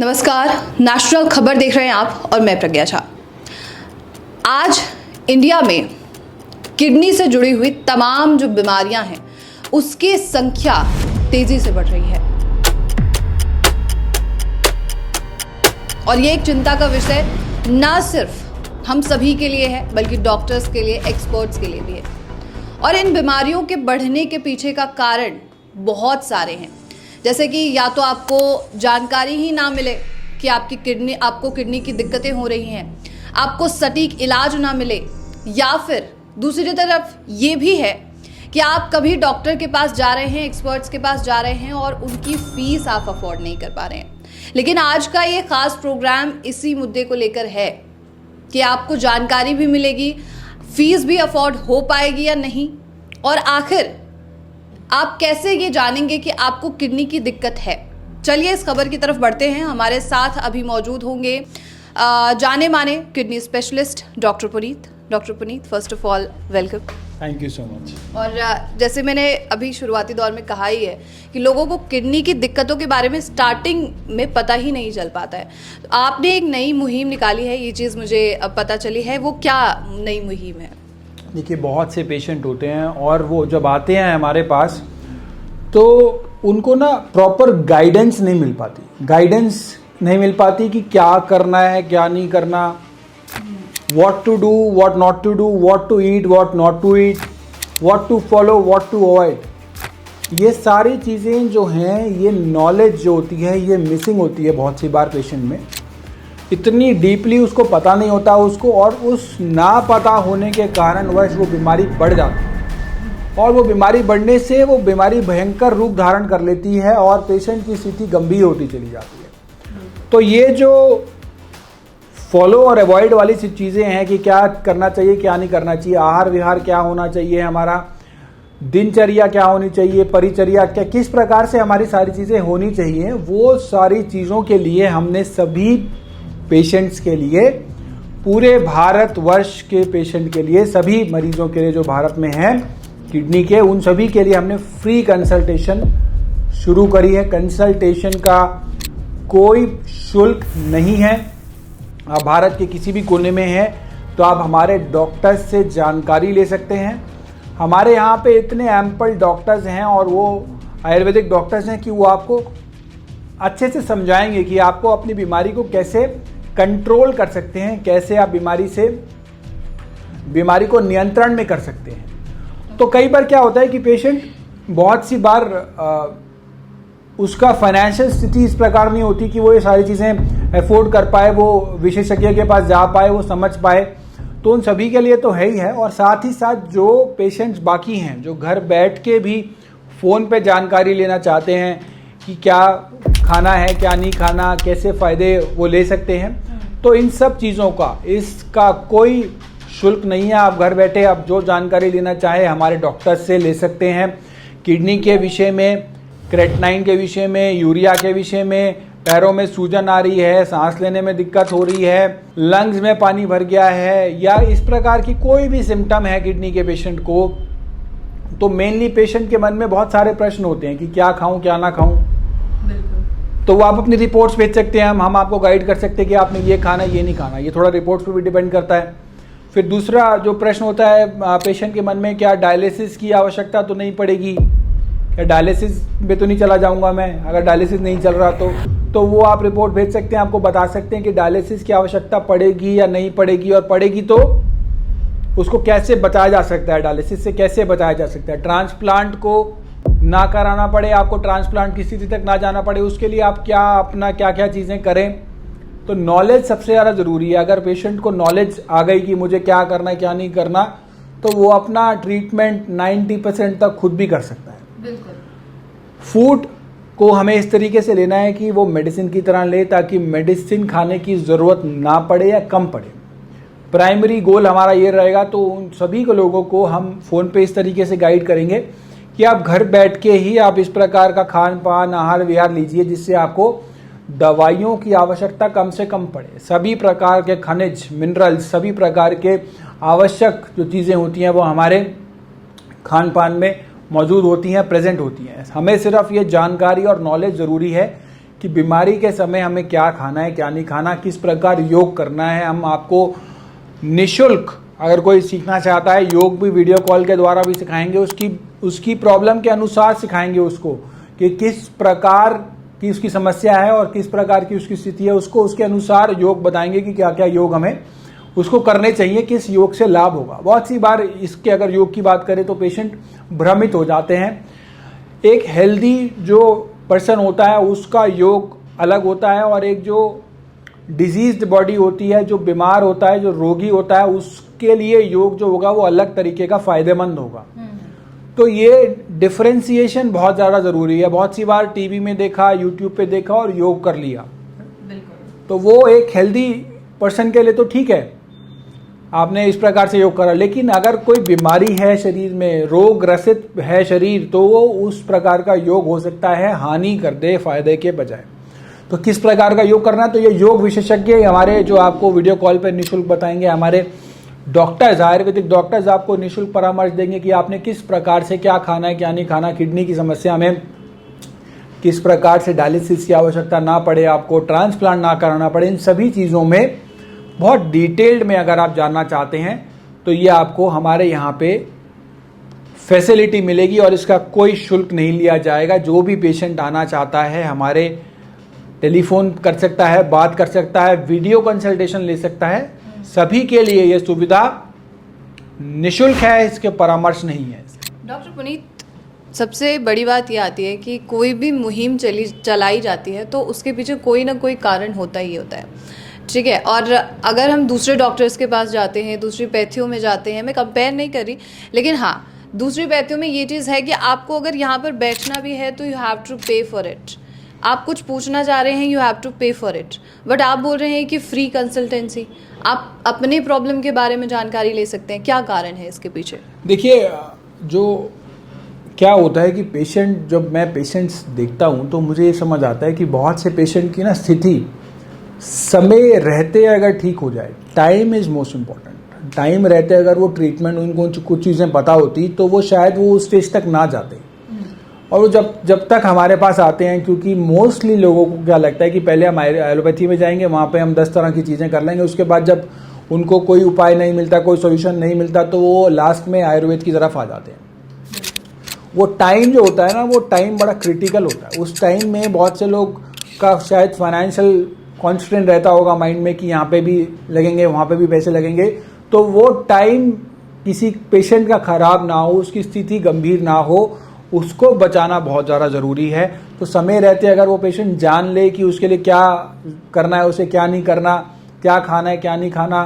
नमस्कार, नेशनल खबर देख रहे हैं आप और मैं प्रज्ञा झा। आज इंडिया में किडनी से जुड़ी हुई तमाम जो बीमारियां हैं उसकी संख्या तेजी से बढ़ रही है और ये एक चिंता का विषय ना सिर्फ हम सभी के लिए है बल्कि डॉक्टर्स के लिए, एक्सपर्ट्स के लिए भी है। और इन बीमारियों के बढ़ने के पीछे का कारण बहुत सारे हैं, जैसे कि या तो आपको जानकारी ही ना मिले कि आपको किडनी की दिक्कतें हो रही हैं, आपको सटीक इलाज ना मिले, या फिर दूसरी तरफ ये भी है कि आप कभी डॉक्टर के पास जा रहे हैं, एक्सपर्ट्स के पास जा रहे हैं और उनकी फीस आप अफोर्ड नहीं कर पा रहे हैं। लेकिन आज का ये खास प्रोग्राम इसी मुद्दे को लेकर है कि आपको जानकारी भी मिलेगी, फीस भी अफोर्ड हो पाएगी या नहीं, और आखिर आप कैसे ये जानेंगे कि आपको किडनी की दिक्कत है। चलिए इस खबर की तरफ बढ़ते हैं। हमारे साथ अभी मौजूद होंगे जाने माने kidney specialist doctor Puneet. Doctor Puneet, first of all welcome. Thank you so much. और जैसे मैंने अभी शुरुआती दौर में कहा ही है कि लोगों को किडनी की दिक्कतों के बारे में स्टार्टिंग में पता ही नहीं चल पाता है। तो आपने एक नई मुहिम निकाली है, ये चीज़ मुझे अब पता चली है, वो क्या नई मुहिम है? देखिए, बहुत से पेशेंट होते हैं और वो जब आते हैं हमारे पास तो उनको ना प्रॉपर गाइडेंस नहीं मिल पाती कि क्या करना है, क्या नहीं करना, what to do, what not to do, what to eat, what not to eat, what to follow, what to avoid. ये सारी चीज़ें जो हैं, ये नॉलेज जो होती है ये मिसिंग होती है बहुत सी बार पेशेंट में। इतनी डीपली उसको पता नहीं होता उसको, और उस ना पता होने के कारणवश वो बीमारी बढ़ जाती है और वो बीमारी बढ़ने से वो बीमारी भयंकर रूप धारण कर लेती है और पेशेंट की स्थिति गंभीर होती चली जाती है। तो ये जो फॉलो और अवॉइड वाली चीज़ें हैं कि क्या करना चाहिए, क्या नहीं करना चाहिए, आहार विहार क्या होना चाहिए, हमारा दिनचर्या क्या होनी चाहिए, परिचर्या क्या, किस प्रकार से हमारी सारी चीज़ें होनी चाहिए, वो सारी चीज़ों के लिए हमने सभी पेशेंट्स के लिए, पूरे भारतवर्ष के पेशेंट के लिए, सभी मरीजों के लिए जो भारत में हैं किडनी के, उन सभी के लिए हमने फ्री कंसल्टेशन शुरू करी है। कंसल्टेशन का कोई शुल्क नहीं है। आप भारत के किसी भी कोने में हैं तो आप हमारे डॉक्टर्स से जानकारी ले सकते हैं। हमारे यहाँ पे इतने एम्पल डॉक्टर्स हैं और वो आयुर्वेदिक डॉक्टर्स हैं कि वो आपको अच्छे से समझाएंगे कि आपको अपनी बीमारी को कैसे कंट्रोल कर सकते हैं, कैसे आप बीमारी को नियंत्रण में कर सकते हैं। तो कई बार क्या होता है कि पेशेंट बहुत सी बार उसका फाइनेंशियल स्थिति इस प्रकार नहीं होती कि वो ये सारी चीज़ें अफोर्ड कर पाए, वो विशेषज्ञ के पास जा पाए, वो समझ पाए। तो उन सभी के लिए तो है ही है, और साथ ही साथ जो पेशेंट्स बाकी हैं जो घर बैठ के भी फ़ोन पे जानकारी लेना चाहते हैं कि क्या खाना है, क्या नहीं खाना, कैसे फ़ायदे वो ले सकते हैं, तो इन सब चीज़ों का इसका कोई शुल्क नहीं है। आप घर बैठे आप जो जानकारी लेना चाहे हमारे डॉक्टर से ले सकते हैं। किडनी के विषय में, क्रेटनाइन के विषय में, यूरिया के विषय में, पैरों में सूजन आ रही है, सांस लेने में दिक्कत हो रही है, लंग्स में पानी भर गया है, या इस प्रकार की कोई भी सिम्टम है किडनी के पेशेंट को, तो मेनली पेशेंट के मन में बहुत सारे प्रश्न होते हैं कि क्या खाऊं, क्या ना खाऊं। तो वो आप अपनी रिपोर्ट्स भेज सकते हैं, हम आपको गाइड कर सकते हैं कि आपने ये खाना, ये नहीं खाना। ये थोड़ा रिपोर्ट्स पर भी डिपेंड करता है। फिर दूसरा जो प्रश्न होता है पेशेंट के मन में, क्या डायलिसिस की आवश्यकता तो नहीं पड़ेगी, क्या डायलिसिस में तो नहीं चला जाऊंगा मैं अगर डायलिसिस नहीं चल रहा तो वो आप रिपोर्ट भेज सकते हैं, आपको बता सकते हैं कि डायलिसिस की आवश्यकता पड़ेगी या नहीं पड़ेगी, और पड़ेगी तो उसको कैसे बचाया जा सकता है, डायलिसिस से कैसे बचाया जा सकता है, ट्रांसप्लांट को ना कराना पड़े, आपको ट्रांसप्लांट की स्थिति तक ना जाना पड़े, उसके लिए आप क्या क्या चीज़ें करें। तो नॉलेज सबसे ज़्यादा ज़रूरी है। अगर पेशेंट को नॉलेज आ गई कि मुझे क्या करना है, क्या नहीं करना, तो वो अपना ट्रीटमेंट 90% तक खुद भी कर सकता है। बिल्कुल। फूड को हमें इस तरीके से लेना है कि वो मेडिसिन की तरह ले, ताकि मेडिसिन खाने की ज़रूरत ना पड़े या कम पड़े। प्राइमरी गोल हमारा ये रहेगा। तो उन सभी को लोगों को हम फ़ोन पे इस तरीके से गाइड करेंगे कि आप घर बैठ के ही आप इस प्रकार का खान पान, आहार विहार लीजिए जिससे आपको दवाइयों की आवश्यकता कम से कम पड़े। सभी प्रकार के खनिज, मिनरल्स, सभी प्रकार के आवश्यक जो चीज़ें होती हैं वो हमारे खान पान में मौजूद होती हैं, प्रेजेंट होती हैं। हमें सिर्फ ये जानकारी और नॉलेज ज़रूरी है कि बीमारी के समय हमें क्या खाना है, क्या नहीं खाना, किस प्रकार योग करना है। हम आपको निःशुल्क, अगर कोई सीखना चाहता है, योग भी वीडियो कॉल के द्वारा भी सिखाएंगे, उसकी प्रॉब्लम के अनुसार सिखाएंगे उसको कि किस प्रकार की उसकी समस्या है और किस प्रकार की उसकी स्थिति है, उसको उसके अनुसार योग बताएंगे कि क्या क्या योग हमें उसको करने चाहिए, किस योग से लाभ होगा। बहुत सी बार इसके अगर योग की बात करें तो पेशेंट भ्रमित हो जाते हैं। एक हेल्दी जो पर्सन होता है उसका योग अलग होता है, और एक जो डिजीज्ड बॉडी होती है, जो बीमार होता है, जो रोगी होता है, उसके लिए योग जो होगा वो अलग तरीके का फायदेमंद होगा। तो ये डिफरेंशिएशन बहुत ज़्यादा ज़रूरी है। बहुत सी बार टीवी में देखा, यूट्यूब पे देखा और योग कर लिया, तो वो एक हेल्दी पर्सन के लिए तो ठीक है, आपने इस प्रकार से योग करा, लेकिन अगर कोई बीमारी है शरीर में, रोग ग्रसित है शरीर, तो वो उस प्रकार का योग हो सकता है हानि कर दे फायदे के बजाय। तो किस प्रकार का योग करना है, तो ये योग विशेषज्ञ हमारे जो आपको वीडियो कॉल पर निःशुल्क बताएंगे, हमारे डॉक्टर्स, आयुर्वेदिक डॉक्टर्स आपको निःशुल्क परामर्श देंगे कि आपने किस प्रकार से क्या खाना है, क्या नहीं खाना, किडनी की समस्या में किस प्रकार से डायलिसिस की आवश्यकता ना पड़े, आपको ट्रांसप्लांट ना कराना पड़े। इन सभी चीज़ों में बहुत डिटेल्ड में अगर आप जानना चाहते हैं तो ये आपको हमारे यहाँ पे फैसिलिटी मिलेगी और इसका कोई शुल्क नहीं लिया जाएगा। जो भी पेशेंट आना चाहता है हमारे टेलीफोन कर सकता है, बात कर सकता है, वीडियो कंसल्टेशन ले सकता है। सभी के लिए ये सुविधा निःशुल्क है, इसके परामर्श नहीं है। डॉक्टर पुनीत, सबसे बड़ी बात ये आती है कि कोई भी मुहिम चलाई जाती है तो उसके पीछे कोई ना कोई कारण होता ही होता है, ठीक है। और अगर हम दूसरे डॉक्टर्स के पास जाते हैं, दूसरी पैथियों में जाते हैं, मैं कंपेयर नहीं कर रही, लेकिन हाँ, दूसरी पैथियों में ये चीज़ है कि आपको अगर यहाँ पर बैठना भी है तो यू हैव टू पे फॉर इट। आप कुछ पूछना चाह रहे हैं, यू हैव टू पे फॉर इट। बट आप बोल रहे हैं कि फ्री कंसल्टेंसी, आप अपने प्रॉब्लम के बारे में जानकारी ले सकते हैं। क्या कारण है इसके पीछे? देखिए, जो क्या होता है कि पेशेंट, जब मैं पेशेंट्स देखता हूँ तो मुझे ये समझ आता है कि बहुत से पेशेंट की ना स्थिति समय रहते अगर ठीक हो जाए, time is most important. Time रहते अगर वो ट्रीटमेंट, उनको कुछ चीज़ें पता होती तो वो शायद वो उस स्टेज तक ना जाते। और वो जब तक हमारे पास आते हैं, क्योंकि मोस्टली लोगों को क्या लगता है कि पहले हम एलोपैथी में जाएंगे, वहाँ पे हम 10 तरह की चीज़ें कर लेंगे, उसके बाद जब उनको कोई उपाय नहीं मिलता, कोई सोल्यूशन नहीं मिलता, तो वो लास्ट में आयुर्वेद की तरफ आ जाते हैं। वो टाइम जो होता है ना, वो टाइम बड़ा क्रिटिकल होता है। उस टाइम में बहुत से लोग का शायद फाइनेंशियल कॉन्स्टेंट रहता होगा माइंड में कि यहाँ पे भी लगेंगे, वहाँ पे भी पैसे लगेंगे, तो वो टाइम किसी पेशेंट का खराब ना हो, उसकी स्थिति गंभीर ना हो, उसको बचाना बहुत ज़्यादा ज़रूरी है। तो समय रहते अगर वो पेशेंट जान ले कि उसके लिए क्या करना है, उसे क्या नहीं करना, क्या खाना है, क्या नहीं खाना,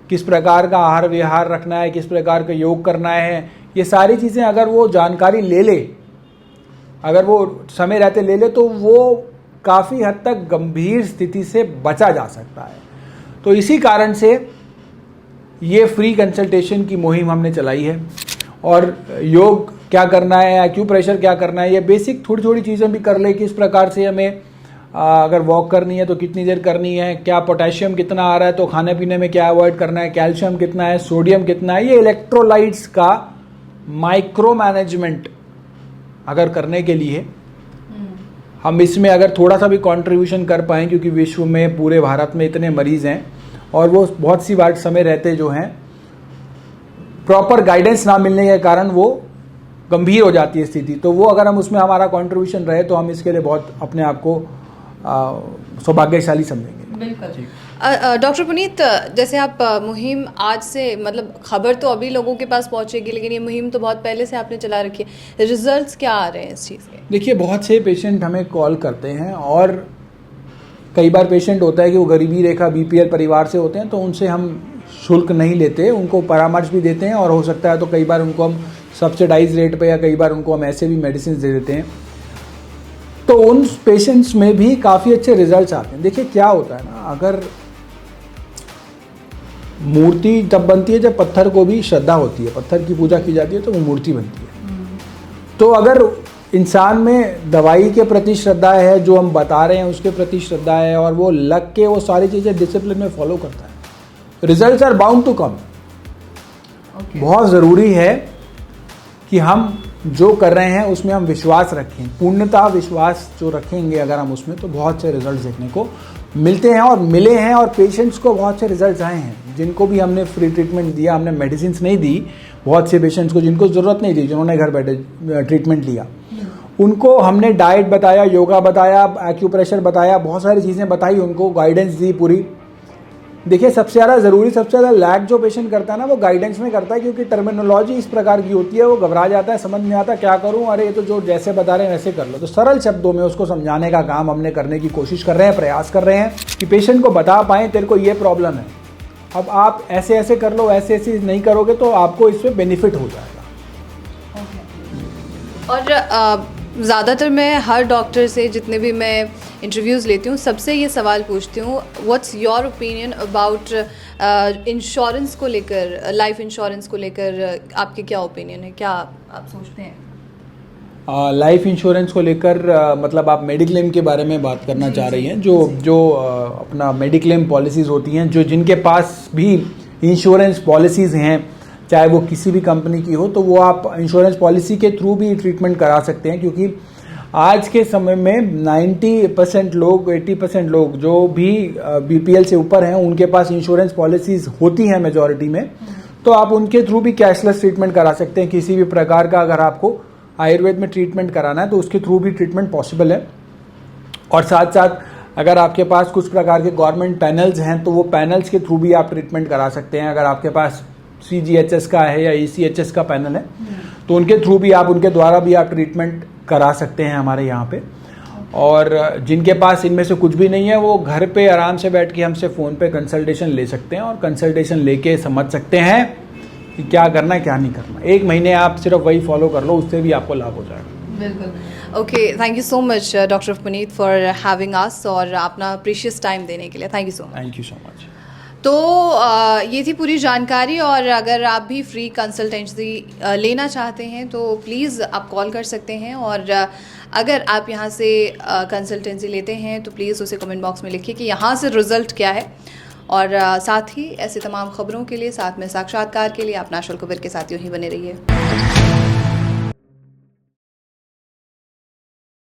किस प्रकार का आहार विहार रखना है, किस प्रकार का योग करना है, ये सारी चीज़ें अगर वो जानकारी ले ले, अगर वो समय रहते ले ले, तो वो काफ़ी हद तक गंभीर स्थिति से बचा जा सकता है। तो इसी कारण से ये फ्री कंसल्टेशन की मुहिम हमने चलाई है। और योग क्या करना है, एक्यूप्रेशर क्या करना है, ये बेसिक थोड़ी थोड़ी चीज़ें भी कर ले, किस प्रकार से हमें अगर वॉक करनी है तो कितनी देर करनी है, क्या पोटेशियम कितना आ रहा है तो खाने पीने में क्या अवॉइड करना है, कैल्शियम कितना है, सोडियम कितना है, ये इलेक्ट्रोलाइट्स का माइक्रो मैनेजमेंट अगर करने के लिए हम इसमें अगर थोड़ा सा भी कंट्रीब्यूशन कर पाएँ, क्योंकि विश्व में, पूरे भारत में इतने मरीज़ हैं और वो बहुत सी बार समय रहते जो हैं प्रॉपर गाइडेंस ना मिलने के कारण वो गंभीर हो जाती है स्थिति, तो वो अगर हम उसमें हमारा कंट्रीब्यूशन रहे तो हम इसके लिए बहुत अपने आप को सौभाग्यशाली समझेंगे। बिल्कुल। डॉक्टर पुनीत, जैसे आप मुहिम आज से, मतलब खबर तो अभी लोगों के पास पहुंचेगी, लेकिन ये मुहिम तो बहुत पहले से आपने चला रखी है, रिजल्ट्स क्या आ रहे हैं इस चीज़ के? देखिए, बहुत से पेशेंट हमें कॉल करते हैं और कई बार पेशेंट होता है कि वो गरीबी रेखा बीपीएल परिवार से होते हैं, तो उनसे हम शुल्क नहीं लेते, उनको परामर्श भी देते हैं और हो सकता है तो कई बार उनको हम सब्सिडाइज रेट पे या कई बार उनको हम ऐसे भी मेडिसिन दे देते हैं। तो उन पेशेंट्स में भी काफ़ी अच्छे रिजल्ट्स आते हैं। देखिए क्या होता है ना, अगर मूर्ति तब बनती है जब पत्थर को भी श्रद्धा होती है, पत्थर की पूजा की जाती है तो वो मूर्ति बनती है। तो अगर इंसान में दवाई के प्रति श्रद्धा है, जो हम बता रहे हैं उसके प्रति श्रद्धा है, और वो लग के वो सारी चीज़ें डिसिप्लिन में फॉलो करता है, results are bound to come. बहुत ज़रूरी है कि हम जो कर रहे हैं उसमें हम विश्वास रखें, पूर्णतः विश्वास जो रखेंगे अगर हम उसमें, तो बहुत से रिजल्ट देखने को मिलते हैं और मिले हैं। और पेशेंट्स को बहुत से रिजल्ट्स आए हैं जिनको भी हमने फ्री ट्रीटमेंट दिया, हमने मेडिसिन नहीं दी, बहुत से पेशेंट्स को जिनको ज़रूरत नहीं थी, जिन्होंने घर बैठे ट्रीटमेंट लिया, उनको हमने डाइट बताया, योगा बताया, एक्यूप्रेशर बताया, बहुत सारी चीज़ें बताई, उनको गाइडेंस दी पूरी। देखिए सबसे ज़्यादा ज़रूरी, सबसे ज़्यादा लैग जो पेशेंट करता है ना वो गाइडेंस में करता है, क्योंकि टर्मिनोलॉजी इस प्रकार की होती है, वो घबरा जाता है, समझ नहीं आता क्या करूं, अरे ये तो जो जैसे बता रहे हैं वैसे कर लो। तो सरल शब्दों में उसको समझाने का काम हमने करने की कोशिश कर रहे हैं, प्रयास कर रहे हैं कि पेशेंट को बता पाएँ तेरे को ये प्रॉब्लम है, अब आप ऐसे ऐसे कर लो, ऐसे ऐसे नहीं करोगे तो आपको इसमें बेनिफिट हो जाएगा। और ज़्यादातर मैं हर डॉक्टर से जितने भी मैं इंटरव्यूज़ लेती हूँ सबसे ये सवाल पूछती हूँ, what's your opinion about insurance को लेकर, लाइफ इंश्योरेंस को लेकर आपके क्या ओपिनियन है, क्या आप सोचते हैं? लाइफ इंश्योरेंस को लेकर मतलब आप मेडिक्लेम के बारे में बात करना चाह रही हैं, जो अपना मेडिक्लेम पॉलिसीज़ होती हैं, जो जिनके पास भी इंश्योरेंस पॉलिसीज़ हैं, चाहे वो किसी भी कंपनी की हो, तो वो आप इंश्योरेंस पॉलिसी के थ्रू भी ट्रीटमेंट करा सकते हैं। क्योंकि आज के समय में 90% लोग, 80% लोग जो भी बीपीएल से ऊपर हैं उनके पास इंश्योरेंस पॉलिसीज़ होती हैं मेजॉरिटी में, तो आप उनके थ्रू भी कैशलेस ट्रीटमेंट करा सकते हैं। किसी भी प्रकार का अगर आपको आयुर्वेद में ट्रीटमेंट कराना है तो उसके थ्रू भी ट्रीटमेंट पॉसिबल है। और साथ साथ अगर आपके पास कुछ प्रकार के गवर्नमेंट पैनल्स हैं तो वो पैनल्स के थ्रू भी आप ट्रीटमेंट करा सकते हैं। अगर आपके पास CGHS का है या ECHS का पैनल है तो उनके थ्रू भी आप, उनके द्वारा भी आप ट्रीटमेंट करा सकते हैं हमारे यहाँ पे। और जिनके पास इनमें से कुछ भी नहीं है वो घर पे आराम से बैठ के हमसे फ़ोन पे कंसल्टेशन ले सकते हैं और कंसल्टेशन लेके समझ सकते हैं कि क्या करना है क्या नहीं करना। 1 महीने आप सिर्फ वही फॉलो कर लो, उससे भी आपको लाभ हो जाएगा। बिल्कुल। Okay, thank you so much doctor Puneet for having us और अपना प्रीशियस टाइम देने के लिए। Thank you so much. Thank you so much. तो ये थी पूरी जानकारी। और अगर आप भी फ्री कंसल्टेंसी लेना चाहते हैं तो प्लीज़ आप कॉल कर सकते हैं। और अगर आप यहाँ से कंसल्टेंसी लेते हैं तो प्लीज़ उसे कमेंट बॉक्स में लिखिए कि यहाँ से रिज़ल्ट क्या है। और साथ ही ऐसे तमाम खबरों के लिए, साथ में साक्षात्कार के लिए आप नेशनल खबर के साथ यूँ ही बने रहिए।